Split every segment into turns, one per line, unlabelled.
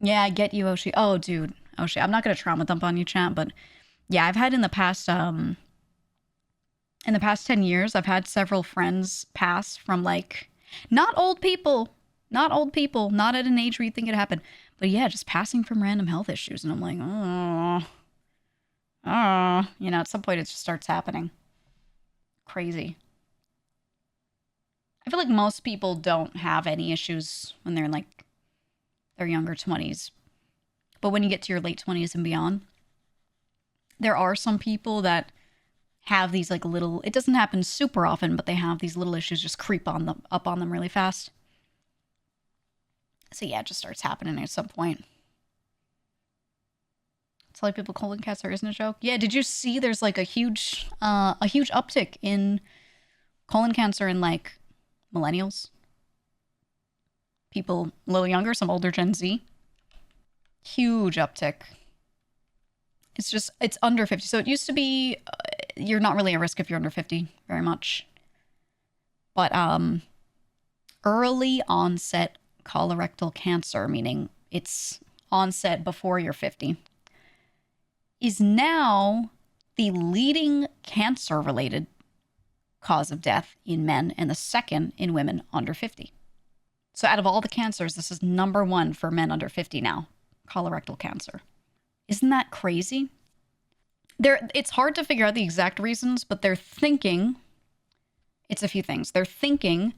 Yeah, I get you, Oshi. Oh, dude. Oshi, I'm not gonna trauma dump on you, chat, but yeah, I've had in the past 10 years, I've had several friends pass from like not old people, not old people, not at an age where you think it happened, but yeah, just passing from random health issues. And I'm like, at some point it just starts happening. Crazy. I feel like most people don't have any issues when they're in like their younger 20s. But when you get to your late 20s and beyond, there are some people that have these like little, it doesn't happen super often, but they have these little issues just creep on them up on them really fast. So yeah, it just starts happening at some point. It's like people colon cancer isn't a joke. Yeah, did you see there's like a huge uptick in colon cancer in like millennials? People a little younger, some older Gen Z. Huge uptick. It's under 50. So it used to be you're not really at risk if you're under 50 very much. But early onset colorectal cancer, meaning it's onset before you're 50, is now the leading cancer related cause of death in men and the second in women under 50. So out of all the cancers, this is number one for men under 50 now, colorectal cancer. Isn't that crazy? It's hard to figure out the exact reasons, but they're thinking it's a few things. They're thinking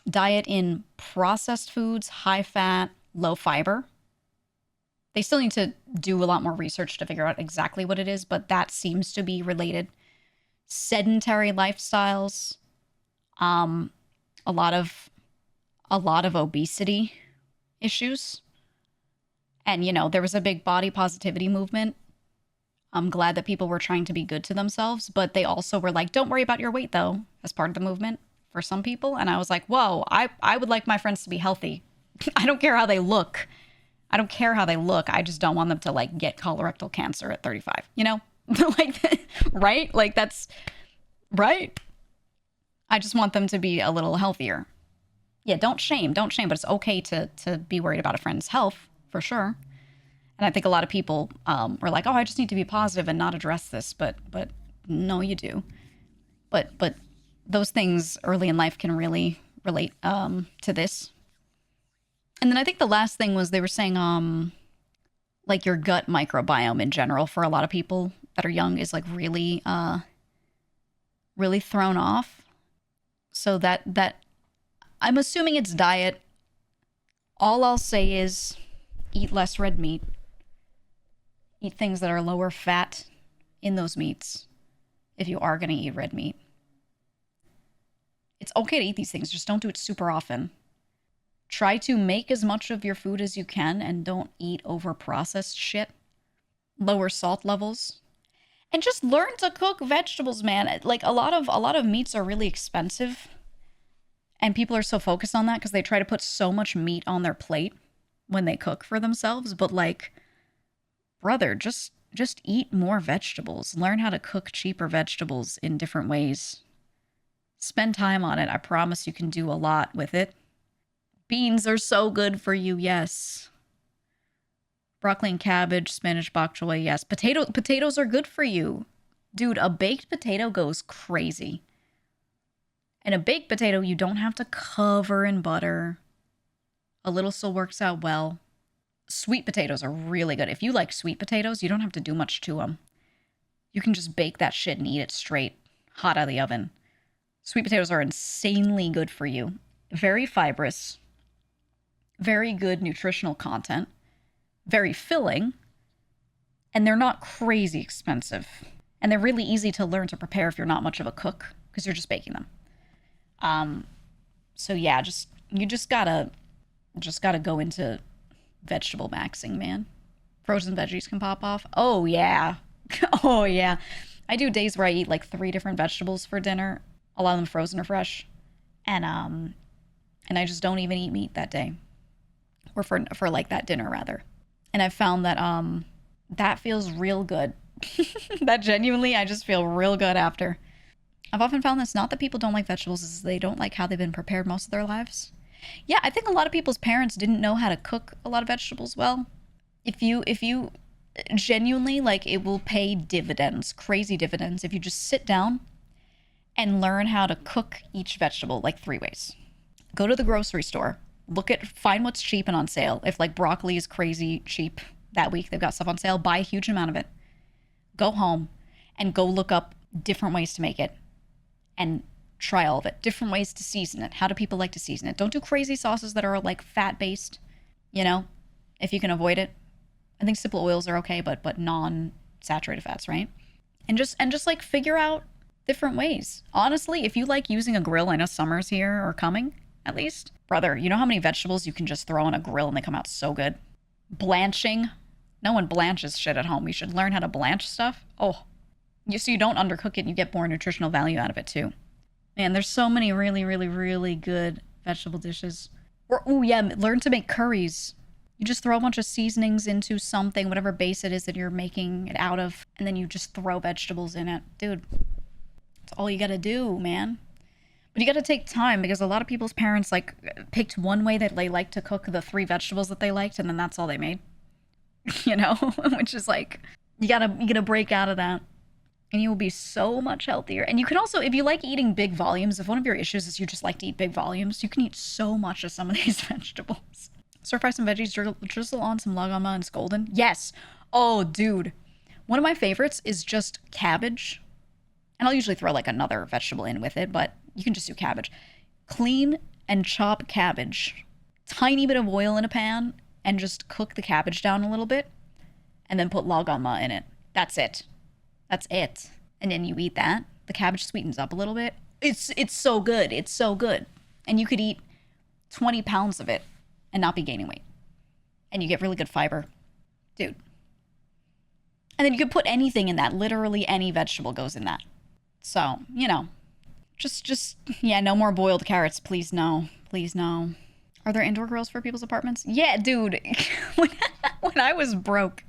diet in processed foods, high fat, low fiber. They still need to do a lot more research to figure out exactly what it is, but that seems to be related. Sedentary lifestyles, a lot of obesity issues. And, there was a big body positivity movement. I'm glad that people were trying to be good to themselves, but they also were like, don't worry about your weight, though, as part of the movement for some people. And I was like, whoa, I would like my friends to be healthy. I don't care how they look. I don't care how they look. I just don't want them to, like, get colorectal cancer at 35, like, right? Like, that's right. I just want them to be a little healthier. Yeah, don't shame, but it's okay to be worried about a friend's health, for sure. And I think a lot of people were like, oh, I just need to be positive and not address this. But no, you do. But those things early in life can really relate to this. And then I think the last thing was they were saying like your gut microbiome in general for a lot of people that are young is like really really thrown off. So that I'm assuming it's diet. All I'll say is eat less red meat. Eat things that are lower fat in those meats if you are going to eat red meat. It's okay to eat these things, just don't do it super often. Try to make as much of your food as you can and don't eat over processed shit. Lower salt levels. And just learn to cook vegetables, man. Like a lot of meats are really expensive. And people are so focused on that because they try to put so much meat on their plate when they cook for themselves, but like, brother, just eat more vegetables. Learn how to cook cheaper vegetables in different ways. Spend time on it. I promise you can do a lot with it. Beans are so good for you, yes. Broccoli and cabbage, spinach, bok choy, yes. Potatoes are good for you. Dude, a baked potato goes crazy. And a baked potato, you don't have to cover in butter. A little still works out well. Sweet potatoes are really good. If you like sweet potatoes, you don't have to do much to them. You can just bake that shit and eat it straight, hot out of the oven. Sweet potatoes are insanely good for you. Very fibrous. Very good nutritional content. Very filling. And they're not crazy expensive. And they're really easy to learn to prepare if you're not much of a cook, because you're just baking them. So yeah, you just gotta go into vegetable maxing, man. Frozen veggies can pop off. Oh yeah. Oh yeah. I do days where I eat like 3 different vegetables for dinner, a lot of them frozen or fresh. And I just don't even eat meat that day. Or for like that dinner rather. And I've found that that feels real good. That genuinely I just feel real good after. I've often found this, not that people don't like vegetables, is they don't like how they've been prepared most of their lives. Yeah, I think a lot of people's parents didn't know how to cook a lot of vegetables well. If you genuinely, like, it will pay dividends, crazy dividends, if you just sit down and learn how to cook each vegetable like 3 ways. Go to the grocery store, find what's cheap and on sale. If like broccoli is crazy cheap that week, they've got stuff on sale, buy a huge amount of it. Go home and go look up different ways to make it and try all of it. Different ways to season it. How do people like to season it? Don't do crazy sauces that are like fat based, you know, if you can avoid it. I think simple oils are okay, but non-saturated fats, right? And just like figure out different ways. Honestly, if you like using a grill, I know summer's here or coming at least. Brother, you know how many vegetables you can just throw on a grill and they come out so good? Blanching. No one blanches shit at home. You should learn how to blanch stuff. Oh, so you don't undercook it and you get more nutritional value out of it too. Man, there's so many really, really, really good vegetable dishes. Or, oh yeah, learn to make curries. You just throw a bunch of seasonings into something, whatever base it is that you're making it out of, and then you just throw vegetables in it. Dude, that's all you gotta do, man. But you gotta take time because a lot of people's parents like picked one way that they liked to cook the 3 vegetables that they liked, and then that's all they made. You know, which is like you gotta break out of that, and you will be so much healthier. And you can also, if you like eating big volumes, if one of your issues is you just like to eat big volumes, you can eat so much of some of these vegetables. Stir fry some veggies, drizzle on some lagama and golden. Yes. Oh, dude. One of my favorites is just cabbage. And I'll usually throw like another vegetable in with it, but you can just do cabbage. Clean and chop cabbage. Tiny bit of oil in a pan and just cook the cabbage down a little bit and then put lagama in it. That's it. That's it. And then you eat that. The cabbage sweetens up a little bit. It's so good. It's so good. And you could eat 20 pounds of it and not be gaining weight. And you get really good fiber. Dude. And then you could put anything in that. Literally any vegetable goes in that. So, you know, just yeah, no more boiled carrots. Please no. Please no. Are there indoor grills for people's apartments? Yeah, dude. when I was broke,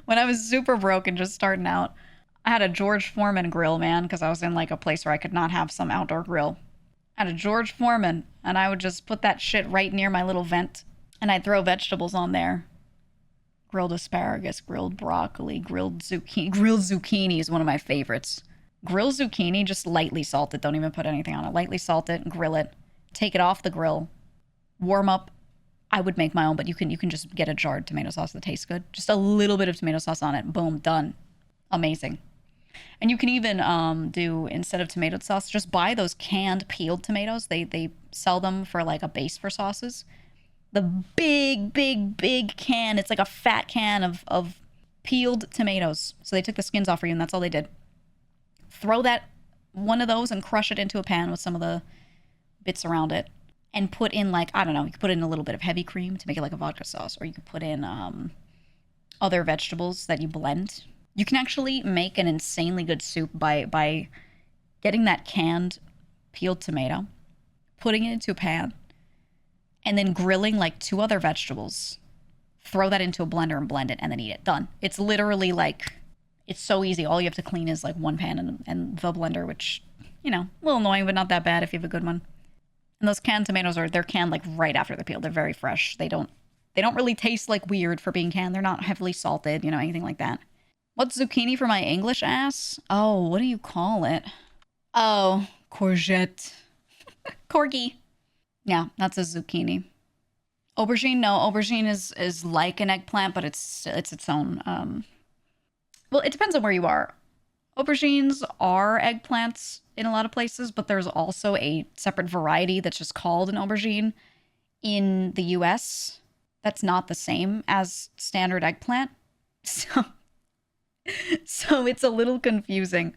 when I was super broke and just starting out, I had a George Foreman grill, man, because I was in like a place where I could not have some outdoor grill. I had a George Foreman, and I would just put that shit right near my little vent, and I'd throw vegetables on there. Grilled asparagus, grilled broccoli, grilled zucchini. Grilled zucchini is one of my favorites. Grilled zucchini, just lightly salted. Don't even put anything on it. Lightly salt it, grill it. Take it off the grill. Warm up. I would make my own, but you can just get a jarred tomato sauce that tastes good. Just a little bit of tomato sauce on it. Boom, done. Amazing. And you can even do, instead of tomato sauce, just buy those canned peeled tomatoes. They sell them for like a base for sauces. The big can. It's like a fat can of peeled tomatoes. So they took the skins off for you, and that's all they did. Throw one of those and crush it into a pan with some of the bits around it. And put in like, I don't know, you could put in a little bit of heavy cream to make it like a vodka sauce. Or you could put in other vegetables that you blend. You can actually make an insanely good soup by getting that canned peeled tomato, putting it into a pan, and then grilling like 2 other vegetables. Throw that into a blender and blend it, and then eat it. Done. It's literally like, it's so easy. All you have to clean is like one pan and the blender, which, you know, a little annoying, but not that bad if you have a good one. And those canned tomatoes they're canned like right after they're peeled. They're very fresh. They don't really taste like weird for being canned. They're not heavily salted, you know, anything like that. What's zucchini for my English ass? Oh, what do you call it? Oh, courgette. Corgi. Yeah, that's a zucchini. Aubergine, no, aubergine is like an eggplant, but it's its own. Well, it depends on where you are. Aubergines are eggplants in a lot of places, but there's also a separate variety that's just called an aubergine in the US. That's not the same as standard eggplant. So it's a little confusing.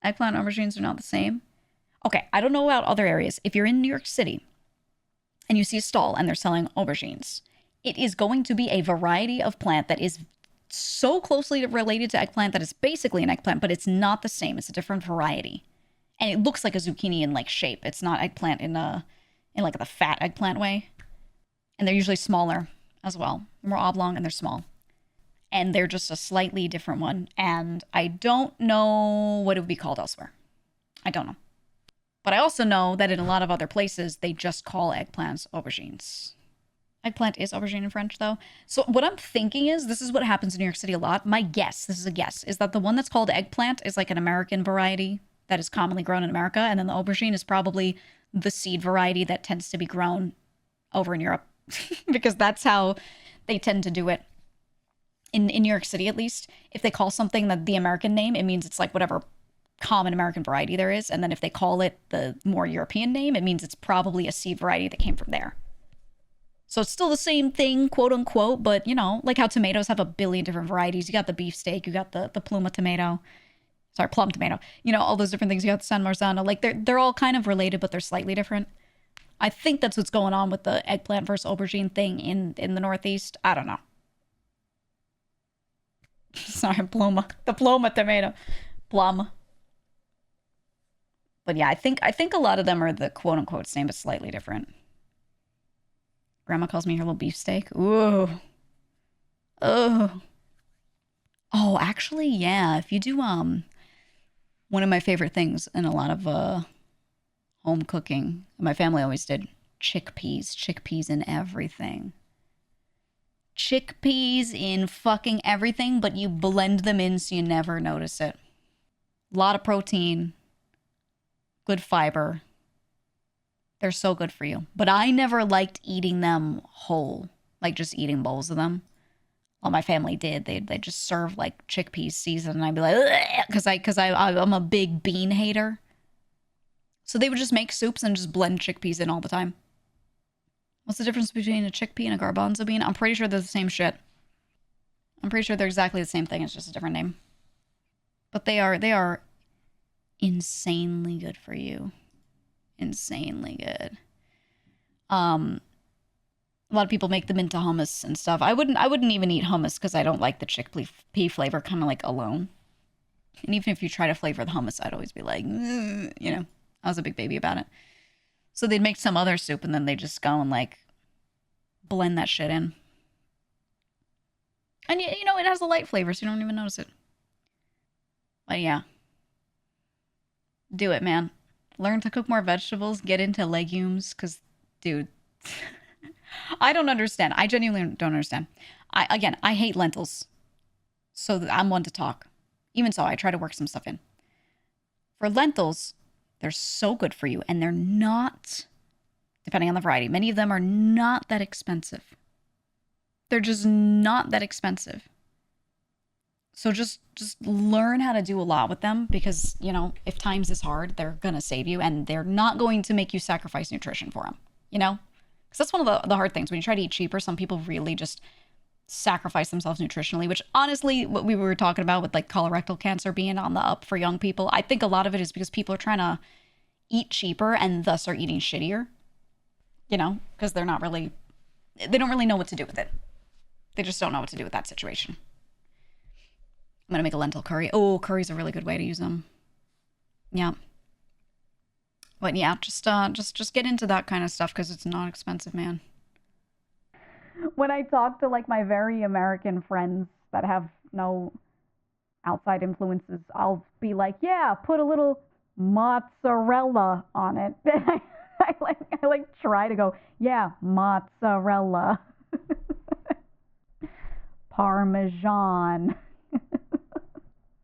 Eggplant and aubergines are not the same. Okay, I don't know about other areas. If you're in New York City and you see a stall and they're selling aubergines, it is going to be a variety of plant that is so closely related to eggplant that it's basically an eggplant, but it's not the same. It's a different variety. And it looks like a zucchini in like shape. It's not eggplant in like the fat eggplant way. And they're usually smaller as well. They're more oblong and they're small. And they're just a slightly different one. And I don't know what it would be called elsewhere. I don't know. But I also know that in a lot of other places, they just call eggplants aubergines. Eggplant is aubergine in French, though. So what I'm thinking is, this is what happens in New York City a lot. My guess, this is a guess, is that the one that's called eggplant is like an American variety that is commonly grown in America, and then the aubergine is probably the seed variety that tends to be grown over in Europe, because that's how they tend to do it. In New York City, at least, if they call something that the American name, it means it's like whatever common American variety there is. And then if they call it the more European name, it means it's probably a seed variety that came from there. So it's still the same thing, quote unquote, but you know, like how tomatoes have a billion different varieties. You got the beefsteak, you got the pluma tomato, sorry, plum tomato, you know, all those different things. You got the San Marzano. Like they're all kind of related, but they're slightly different. I think that's what's going on with the eggplant versus aubergine thing in the Northeast. I don't know. Sorry, pluma. The pluma tomato. Plum. But yeah, I think a lot of them are the quote unquote same, but slightly different. Grandma calls me her little beefsteak. Ooh. Oh. Oh, actually, yeah. If you do one of my favorite things in a lot of home cooking, my family always did chickpeas in everything. Chickpeas in fucking everything, but you blend them in so you never notice it. A lot of protein, good fiber. They're so good for you. But I never liked eating them whole, like just eating bowls of them. Well, my family did. They just serve like chickpeas seasoned, and I'd be like, I'm a big bean hater. So they would just make soups and just blend chickpeas in all the time. What's the difference between a chickpea and a garbanzo bean? I'm pretty sure they're the same shit. I'm pretty sure they're exactly the same thing. It's just a different name. But they are insanely good for you. Insanely good. A lot of people make them into hummus and stuff. I wouldn't even eat hummus because I don't like the chickpea flavor kind of like alone. And even if you try to flavor the hummus, I'd always be like, you know, I was a big baby about it. So they'd make some other soup and then they just go and like blend that shit in. And you know, it has a light flavor, so you don't even notice it. But yeah. Do it, man. Learn to cook more vegetables, get into legumes, because, dude, I don't understand. I genuinely don't understand. I hate lentils. So I'm one to talk. Even so, I try to work some stuff in. For lentils, they're so good for you, and they're not, depending on the variety, many of them are not that expensive. They're just not that expensive. So just learn how to do a lot with them because, you know, if times is hard, they're going to save you and they're not going to make you sacrifice nutrition for them, you know? Because that's one of the hard things. When you try to eat cheaper, some people really just sacrifice themselves nutritionally, which honestly, what we were talking about with like colorectal cancer being on the up for young people, I think a lot of it is because people are trying to eat cheaper and thus are eating shittier, you know, because they don't really know what to do with it. They just don't know what to do with that situation. I'm gonna make a lentil curry. Oh, curry's a really good way to use them. Yeah. But yeah, just get into that kind of stuff because it's not expensive, man. When I talk to like my very American friends that have no outside influences, I'll be like, yeah, put a little mozzarella on it. I like try to go, yeah, mozzarella. Parmesan.